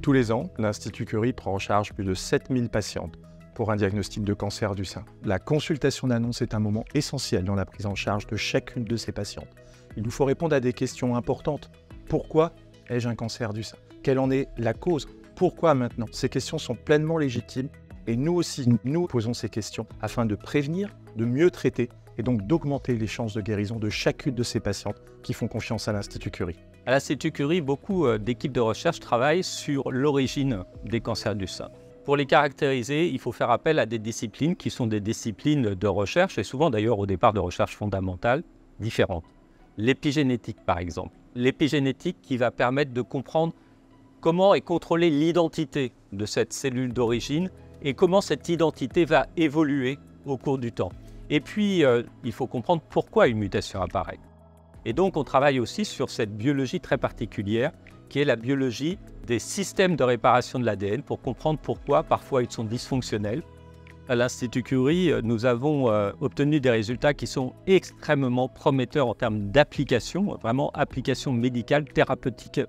Tous les ans, l'Institut Curie prend en charge plus de 7000 patientes pour un diagnostic de cancer du sein. La consultation d'annonce est un moment essentiel dans la prise en charge de chacune de ces patientes. Il nous faut répondre à des questions importantes. Pourquoi ai-je un cancer du sein? Quelle en est la cause? Pourquoi maintenant? Ces questions sont pleinement légitimes et nous aussi, nous posons ces questions afin de prévenir, de mieux traiter et donc d'augmenter les chances de guérison de chacune de ces patientes qui font confiance à l'Institut Curie. À l'Institut Curie, beaucoup d'équipes de recherche travaillent sur l'origine des cancers du sein. Pour les caractériser, il faut faire appel à des disciplines qui sont des disciplines de recherche et souvent d'ailleurs au départ de recherche fondamentale différentes. L'épigénétique par exemple. L'épigénétique qui va permettre de comprendre comment est contrôlée l'identité de cette cellule d'origine et comment cette identité va évoluer au cours du temps. Et puis, il faut comprendre pourquoi une mutation apparaît. Et donc, on travaille aussi sur cette biologie très particulière qui est la biologie des systèmes de réparation de l'ADN pour comprendre pourquoi parfois ils sont dysfonctionnels. À l'Institut Curie, nous avons obtenu des résultats qui sont extrêmement prometteurs en termes d'application, vraiment application médicale, thérapeutique,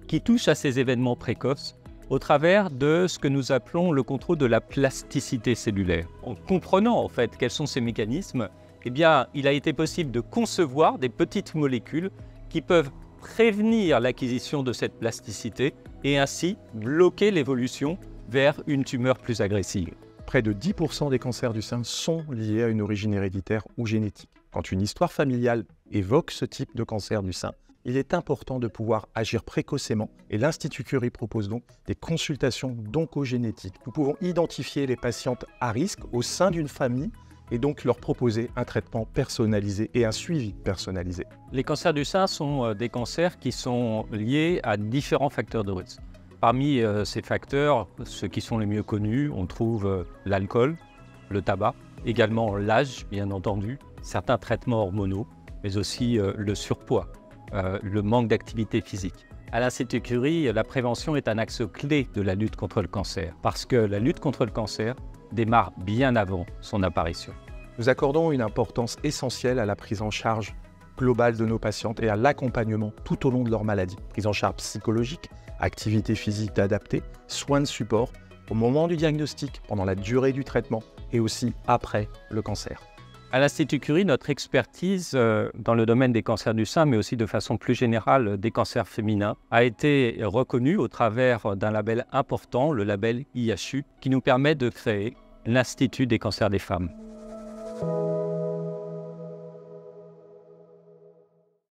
qui touchent à ces événements précoces au travers de ce que nous appelons le contrôle de la plasticité cellulaire. En comprenant en fait quels sont ces mécanismes, eh bien, il a été possible de concevoir des petites molécules qui peuvent prévenir l'acquisition de cette plasticité et ainsi bloquer l'évolution vers une tumeur plus agressive. Près de 10% des cancers du sein sont liés à une origine héréditaire ou génétique. Quand une histoire familiale évoque ce type de cancer du sein, il est important de pouvoir agir précocement et l'Institut Curie propose donc des consultations d'oncogénétique. Nous pouvons identifier les patientes à risque au sein d'une famille et donc leur proposer un traitement personnalisé et un suivi personnalisé. Les cancers du sein sont des cancers qui sont liés à différents facteurs de risque. Parmi ces facteurs, ceux qui sont les mieux connus, on trouve l'alcool, le tabac, également l'âge bien entendu, certains traitements hormonaux, mais aussi le surpoids, le manque d'activité physique. À l'Institut Curie, la prévention est un axe clé de la lutte contre le cancer, parce que la lutte contre le cancer démarre bien avant son apparition. Nous accordons une importance essentielle à la prise en charge globale de nos patientes et à l'accompagnement tout au long de leur maladie. Prise en charge psychologique, activité physique adaptée, soins de support au moment du diagnostic, pendant la durée du traitement et aussi après le cancer. À l'Institut Curie, notre expertise dans le domaine des cancers du sein, mais aussi de façon plus générale des cancers féminins, a été reconnue au travers d'un label important, le label IHU, qui nous permet de créer l'Institut des cancers des femmes.